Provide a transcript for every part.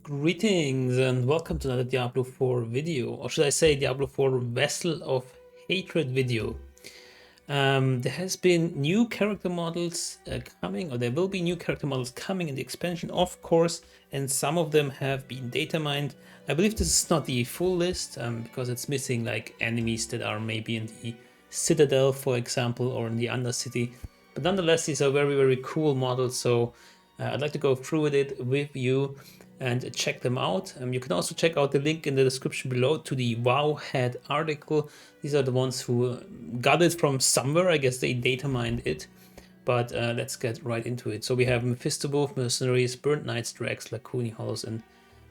Greetings and welcome to another Diablo 4 video, or should I say Diablo 4 Vessel of Hatred video. There has been new character models coming, or there will be new character models coming in the expansion, of course, and some of them have been data mined. I believe this is not the full list, because it's missing like enemies that are maybe in the Citadel, for example, or in the Undercity. But nonetheless, these are very cool models, so I'd like to go through it with you and check them out. You can also check out the link in the description below to the wowhead article. These are the ones who got it from somewhere. I guess they data mined it. But let's get right into it. So we have Mephisto, Mercenaries, Burnt Knights, Drax, Lacuni and Horrors, and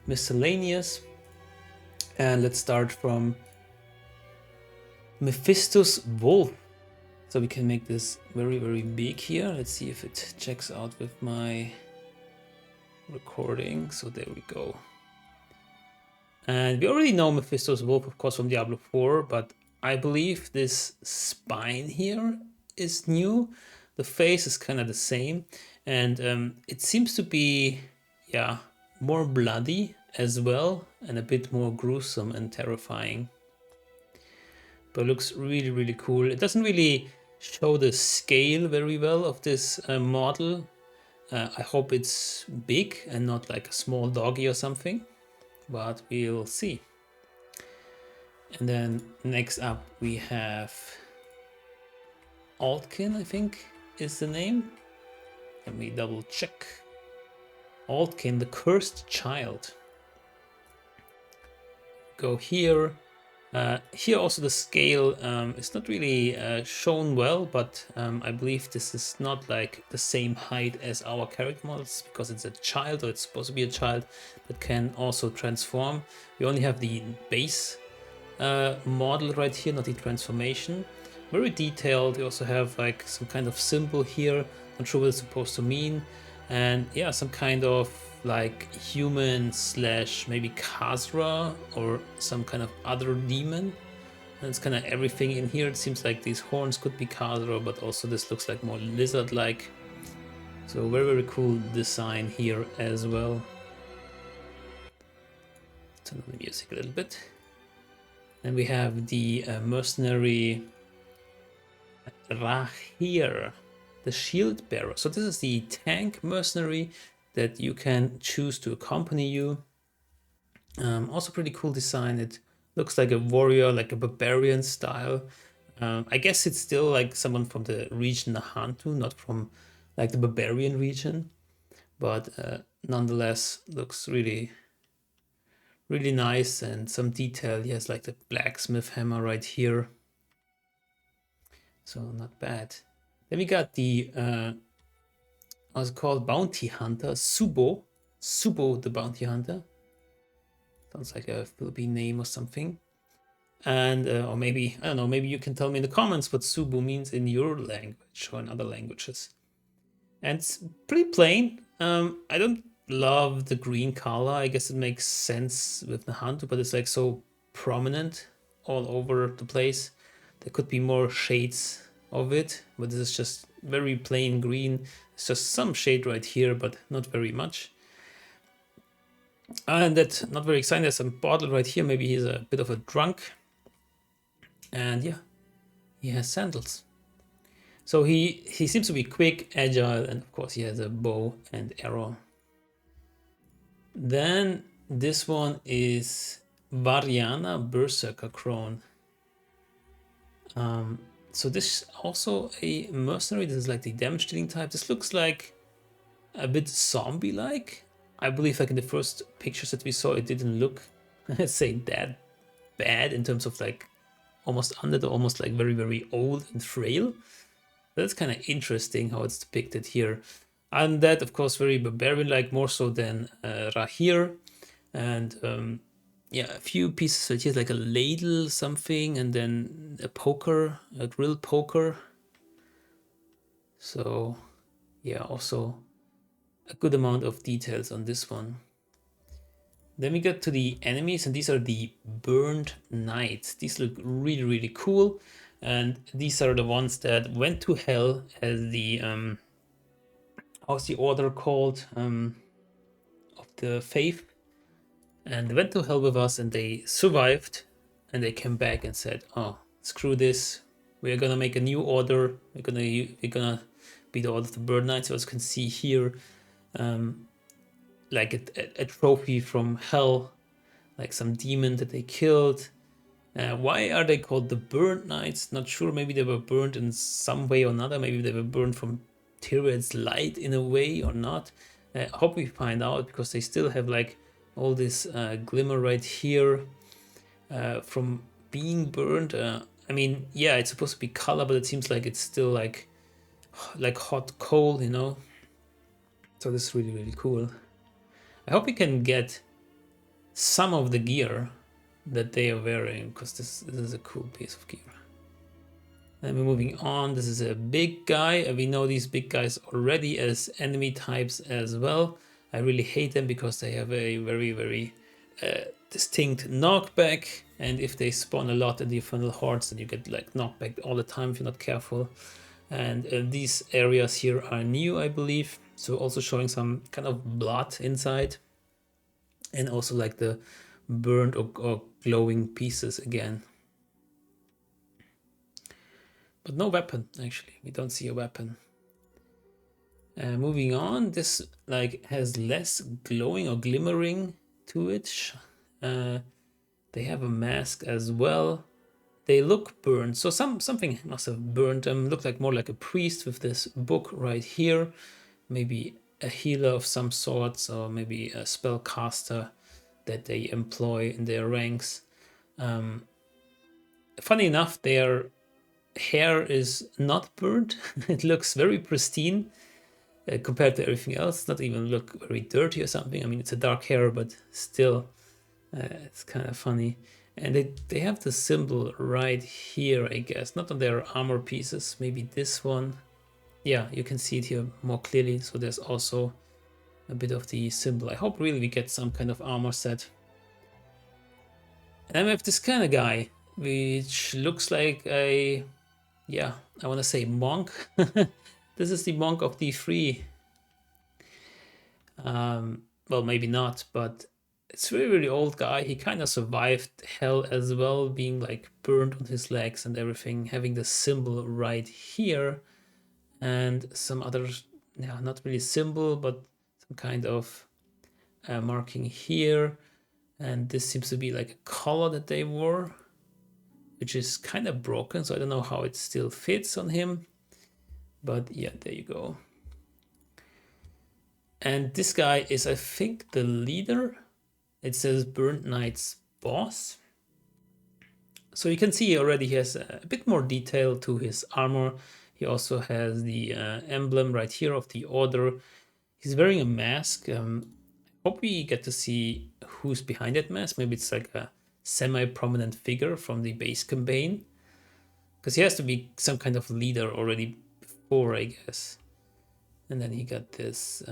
Miscellaneous. And let's start from Mephisto's Wolf. So we can make this very big here. Let's see if it checks out with my recording. So there we go. And we already know Mephisto's Wolf, of course, from Diablo 4, but I believe this spine here is new. The face is kind of the same, and it seems to be, yeah, more bloody as well, and a bit more gruesome and terrifying. But it looks really cool. It doesn't really show the scale very well of this model. I hope it's big and not like a small doggy or something, but we'll see. And then next up we have Aldkin, I think is the name. Let me double check. Aldkin, the Cursed Child. Go here. Here also the scale is not really shown well, but I believe this is not like the same height as our character models because it's a child, or it's supposed to be a child that can also transform. We only have the base model right here, not the transformation. Very detailed. We also have like some kind of symbol here, not sure what it's supposed to mean, and yeah, some kind of like human slash maybe Khazra or some kind of other demon. And it's kind of everything in here. It seems like these horns could be Khazra, but also this looks like more lizard-like. So very cool design here as well. Turn on the music a little bit. And we have the mercenary here, the shield bearer. So this is the tank mercenary that you can choose to accompany you. Also pretty cool design. It looks like a warrior, like a barbarian style. I guess it's still like someone from the region Nahantu, not from like the barbarian region, but nonetheless looks really nice, and some detail. He has like the blacksmith hammer right here, so not bad. Then we got the what's it called, bounty hunter, Subo the bounty hunter. Sounds like a Philippine name or something. And or maybe, I don't know, maybe you can tell me in the comments what Subu means in your language or in other languages. And it's pretty plain. I don't love the green color. I guess it makes sense with Nahantu, but it's like so prominent all over the place. There could be more shades of it, but this is just very plain green. It's just some shade right here, but not very much. And that's not very exciting. There's some bottle right here. Maybe he's a bit of a drunk. And yeah, he has sandals. So he seems to be quick, agile, and of course he has a bow and arrow. Then this one is Variana Berserker Crone. So this is also a mercenary. This is like the damage dealing type. This looks like a bit zombie-like. I believe like in the first pictures that we saw, it didn't look, let's say, that bad in terms of like almost undead, almost like very old and frail. That's kind of interesting how it's depicted here. And that, of course, very barbarian-like, more so than Rahir. And yeah, a few pieces right here, like a ladle something, and then a poker, a grill poker. So yeah, also a good amount of details on this one. Then we get to the enemies, and these are the Burned Knights. These look really cool, and these are the ones that went to hell as the how's the order called, of the faith. and they went to hell with us, and they survived, and they came back and said, "Oh, screw this! We're gonna make a new order. We're gonna be the Order of the Burn Knights." So as you can see here, like a trophy from hell, like some demon that they killed. Why are they called the Burnt Knights? Not sure. Maybe they were burned in some way or another. Maybe they were burned from Tyriad's light in a way or not. I hope we find out, because they still have like all this glimmer right here from being burned. I mean, yeah, it's supposed to be color, but it seems like it's still like hot coal, you know. So this is really, really cool. I hope we can get some of the gear that they are wearing, because this is a cool piece of gear. And we're moving on. This is a big guy, and we know these big guys already as enemy types as well. I really hate them because they have a very, very distinct knockback, and if they spawn a lot in the infernal hordes, then you get like knockback all the time if you're not careful. And these areas here are new, I believe, so also showing some kind of blood inside, and also like the burned or glowing pieces again. But no weapon, actually. We don't see a weapon. Moving on, this like has less glowing or glimmering to it. They have a mask as well. They look burned, so something must have burned them. Look like more like a priest with this book right here. Maybe a healer of some sorts, or maybe a spellcaster that they employ in their ranks. Funny enough, their hair is not burnt. It looks very pristine compared to everything else. Not even look very dirty or something. I mean, it's a dark hair, but still, it's kind of funny. And they have the symbol right here, I guess. Not on their armor pieces. Maybe this one. Yeah, you can see it here more clearly. So there's also a bit of the symbol. I hope really we get some kind of armor set. And we have this kind of guy, which looks like a, yeah, I want to say monk. This is the monk of the three. Well, maybe not, but it's a really, really old guy. He kind of survived hell as well, being like burned on his legs and everything, having the symbol right here, and some other, yeah, not really symbol, but some kind of marking here. And this seems to be like a collar that they wore, which is kind of broken, so I don't know how it still fits on him. But yeah, there you go. And this guy is, I think, the leader. It says Burnt Knight's boss. So you can see already he has a bit more detail to his armor. He also has the emblem right here of the order. He's wearing a mask. Hope we get to see who's behind that mask. Maybe it's like a semi-prominent figure from the base campaign, because he has to be some kind of leader already before, I guess. And then he got this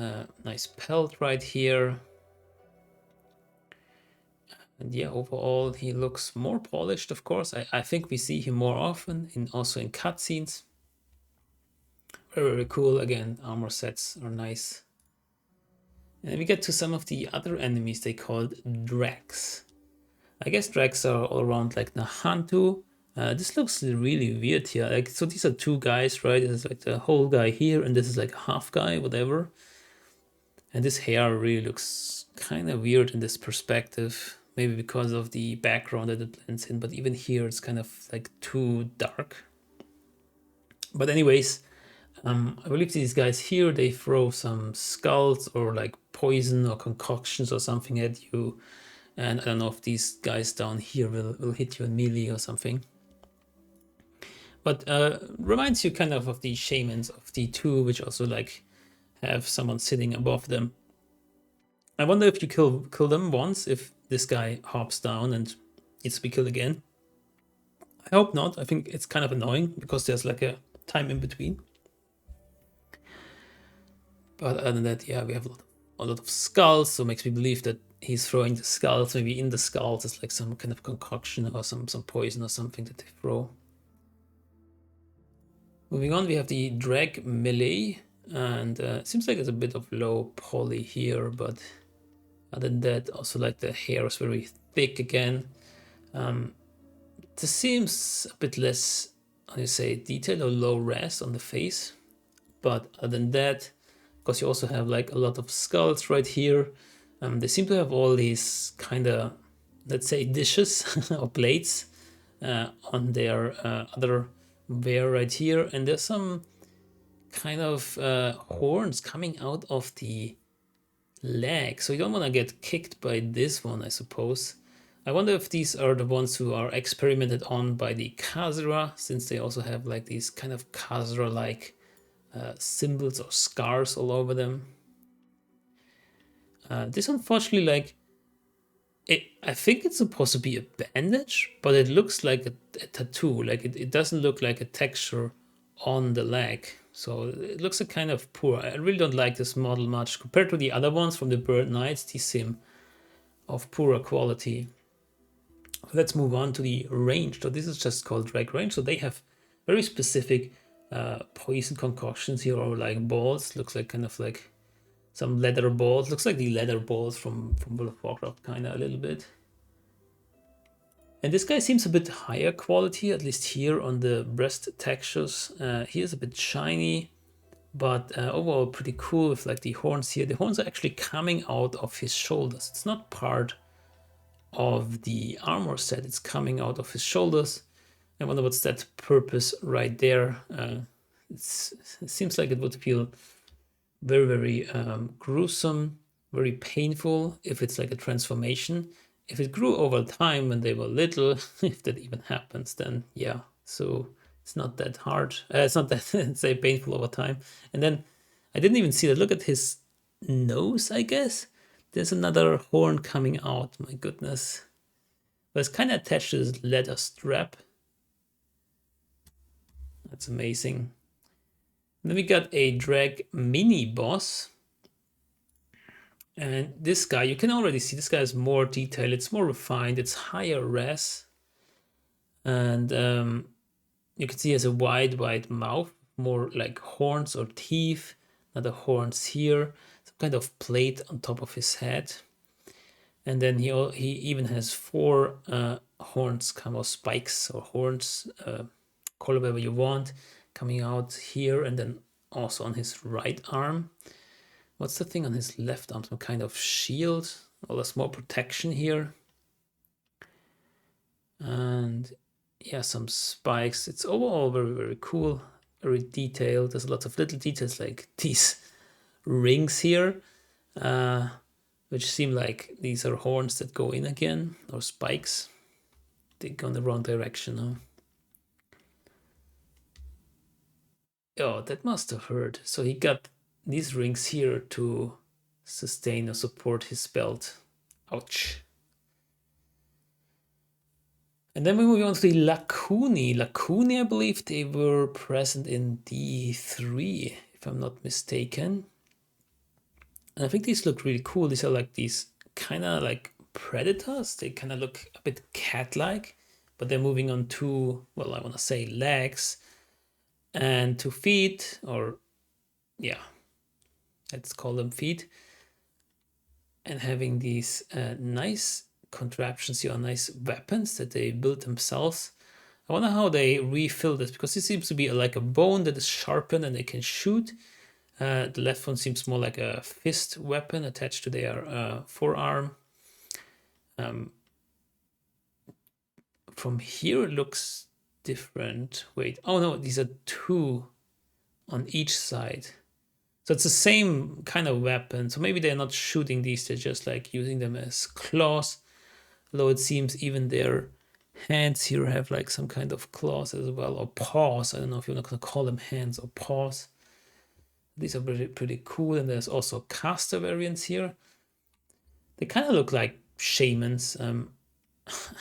nice pelt right here. And yeah, overall he looks more polished, of course. I think we see him more often, also in cutscenes. Very, very cool. Again, armor sets are nice. And we get to some of the other enemies they called Drax. I guess Drax are all around like Nahantu. This looks really weird here. Like, so these are two guys, right? This is like the whole guy here, and this is like a half guy, whatever. And this hair really looks kind of weird in this perspective. Maybe because of the background that it blends in, but even here it's kind of like too dark. But anyways, I believe these guys here, they throw some skulls or like poison or concoctions or something at you. And I don't know if these guys down here will hit you in melee or something. But reminds you kind of the shamans of D2, which also like have someone sitting above them. I wonder if you kill them once, if this guy hops down and needs to be killed again. I hope not. I think it's kind of annoying because there's like a time in between. But other than that, yeah, we have a lot of skulls, so it makes me believe that he's throwing the skulls. Maybe in the skulls it's like some kind of concoction or some poison or something that they throw. Moving on, we have the drag melee, and it seems like it's a bit of low poly here, but Other than that, also like the hair is very thick again. This seems a bit less, how do you say, detailed or low res on the face. But other than that, because you also have like a lot of skulls right here. They seem to have all these kind of, let's say, dishes or plates on their other wear right here. And there's some kind of horns coming out of the leg. So you don't want to get kicked by this one, I suppose. I wonder if these are the ones who are experimented on by the Khazra, since they also have like these kind of Khazra-like symbols or scars all over them. This unfortunately, like, I think it's supposed to be a bandage, but it looks like a tattoo. Like it doesn't look like a texture on the leg. So it looks a kind of poor. I really don't like this model much. Compared to the other ones from the Bird Knights, these seem of poorer quality. Let's move on to the range. So this is just called drag range. So they have very specific poison concoctions here, or like balls. Looks like kind of like some leather balls. Looks like the leather balls from World of Warcraft, kind of a little bit. And this guy seems a bit higher quality, at least here on the breast textures. He is a bit shiny, but overall pretty cool with like the horns here. The horns are actually coming out of his shoulders. It's not part of the armor set, it's coming out of his shoulders. I wonder what's that purpose right there. It seems like it would feel very, very gruesome, very painful if it's like a transformation. If it grew over time when they were little, if that even happens, then yeah. So it's not that hard. It's not that say painful over time. And then I didn't even see that. Look at his nose, I guess. There's another horn coming out. My goodness. But it's kind of attached to this leather strap. That's amazing. And then we got a drag mini boss. And this guy, you can already see this guy has more detail. It's more refined. It's higher res. And you can see he has a wide mouth, more like horns or teeth. Another horns here. Some kind of plate on top of his head. And then he even has 4 horns, kind of spikes or horns, call it whatever you want, coming out here and then also on his right arm. What's the thing on his left arm? Some kind of shield. Well, there's more protection here. And yeah, some spikes. It's overall very, very cool, very detailed. There's lots of little details like these rings here, which seem like these are horns that go in again, or spikes. They go in the wrong direction now. Oh, that must have hurt. So he got these rings here to sustain or support his belt. Ouch. And then we move on to the Lacuni. Lacuni, I believe they were present in D3, if I'm not mistaken. And I think these look really cool. These are like these kind of like predators. They kind of look a bit cat-like, but they're moving on 2, well, I want to say legs and 2 feet, or yeah, let's call them feet. And having these nice contraptions here, nice weapons that they built themselves. I wonder how they refill this, because it seems to be like a bone that is sharpened and they can shoot. The left one seems more like a fist weapon attached to their forearm. From here it looks different. Wait, oh no, these are 2 on each side. So it's the same kind of weapon. So maybe they're not shooting these, they're just like using them as claws. Although it seems even their hands here have like some kind of claws as well, or paws. I don't know if you're not gonna call them hands or paws. These are pretty cool. And there's also caster variants here. They kind of look like shamans.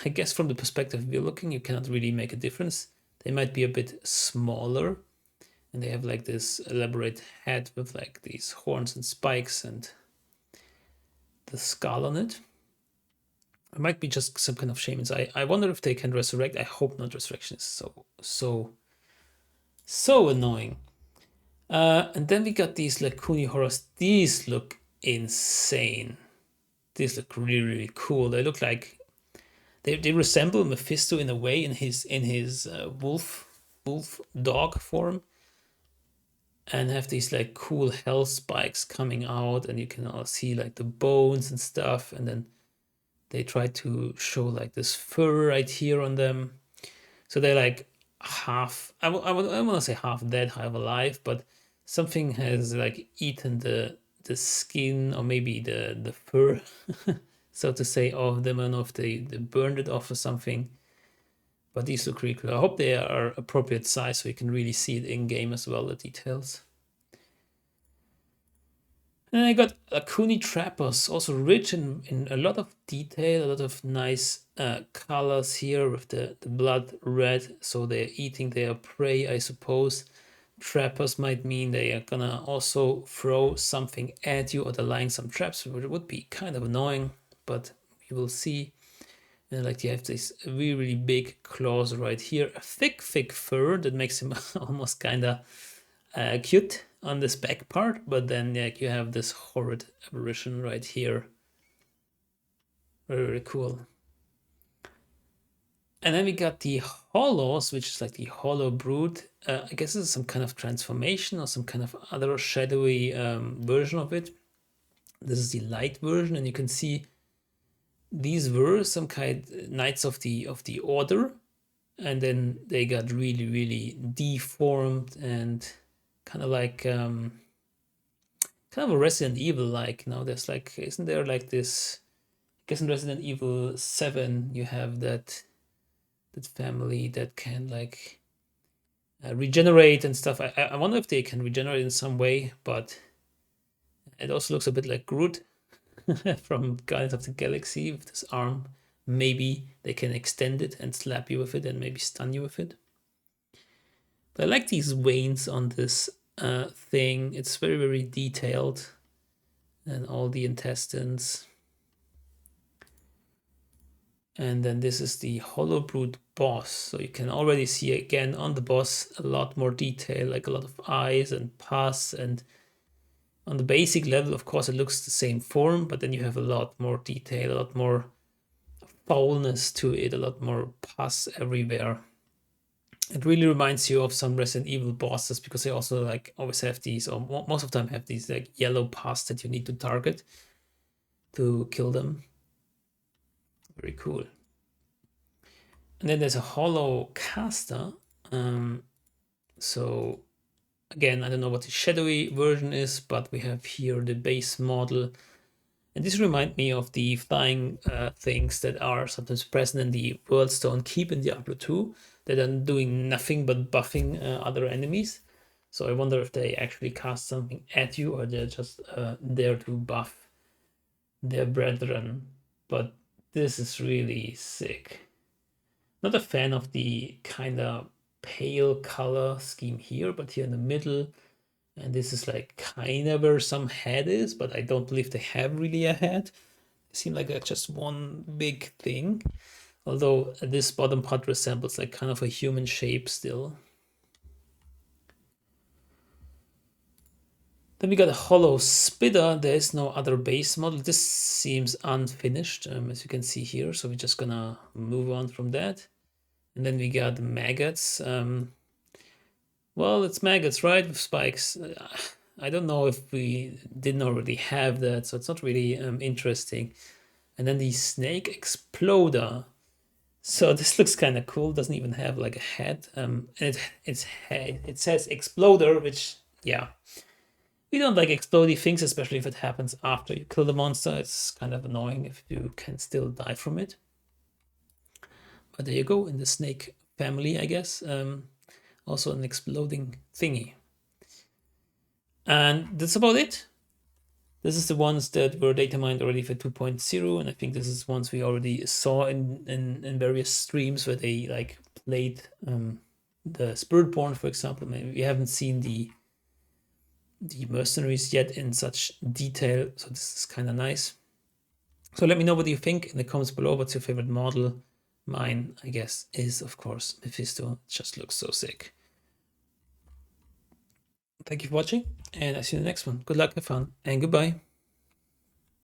I guess from the perspective we're looking, you cannot really make a difference. They might be a bit smaller. And they have like this elaborate head with like these horns and spikes and the skull on it. It might be just some kind of shamans. I wonder if they can resurrect. I hope not. Resurrection is so annoying. And then we got these Lacuni Horrors. These look insane. these look really, really cool. They look like they resemble Mephisto in a way in his wolf dog form, and have these like cool hell spikes coming out, and you can all see like the bones and stuff, and then they try to show like this fur right here on them. So they're like half, I want to say half dead, half alive, but something has like eaten the skin, or maybe the fur, so to say, of them. I don't know if they burned it off or something. But these look really cool. I hope they are appropriate size so you can really see it in game as well, the details. And I got Lacuni trappers, also rich in a lot of detail, a lot of nice colors here with the blood red. So they're eating their prey, I suppose. Trappers might mean they are gonna also throw something at you, or they're lying some traps, which would be kind of annoying, but we will see. And like you have these really, really big claws right here, a thick fur that makes him almost kind of cute on this back part, but then like you have this horrid apparition right here. Very, very cool. And then we got the hollows, which is like the hollow brood. I guess this is some kind of transformation or some kind of other shadowy version of it. This is the light version, and you can see these were some kind knights of the order, and then they got really, really deformed and kind of like kind of a Resident Evil like. Now there's like, isn't there like this, I guess in Resident Evil 7 you have that family that can like regenerate and stuff. I wonder if they can regenerate in some way, but it also looks a bit like Groot from Guardians of the Galaxy with this arm. Maybe they can extend it and slap you with it and maybe stun you with it. But I like these veins on this thing. It's very, very detailed, and all the intestines. And then this is the Hollow Brood boss. So you can already see again on the boss a lot more detail, like a lot of eyes and pus. And on the basic level, of course, it looks the same form, but then you have a lot more detail, a lot more foulness to it, a lot more pus everywhere. It really reminds you of some Resident Evil bosses, because they also like always have these, or most of the time have these like yellow pus that you need to target to kill them. Very cool. And then there's a hollow caster. So again, I don't know what the shadowy version is, but we have here the base model. And this reminds me of the flying things that are sometimes present in the Worldstone Keep in Diablo 2, that are doing nothing but buffing other enemies. So I wonder if they actually cast something at you, or they're just there to buff their brethren. But this is really sick. Not a fan of the kind of pale color scheme here, but here in the middle, and this is like kind of where some head is, but I don't believe they have really a head. They seem like just one big thing, although this bottom part resembles like kind of a human shape still. Then we got a hollow spitter. There is no other base model. This seems unfinished, as you can see here, so we're just gonna move on from that. And then we got maggots. Well, it's maggots, right? With spikes. I don't know if we didn't already have that, so it's not really interesting. And then the snake exploder. So this looks kind of cool. Doesn't even have like a head. And it says exploder, which, yeah, we don't like explodey things, especially if it happens after you kill the monster. It's kind of annoying if you can still die from it. But there you go, in the snake family, I guess. Also an exploding thingy. And that's about it. This is the ones that were data mined already for 2.0, and I think this is ones we already saw in various streams where they like played the Spiritborn, for example. Maybe we haven't seen the Mercenaries yet in such detail, so this is kind of nice. So let me know what you think in the comments below. What's your favorite model? Mine, I guess, is of course Mephisto. It just looks so sick. Thank you for watching, and I'll see you in the next one. Good luck, have fun, and goodbye.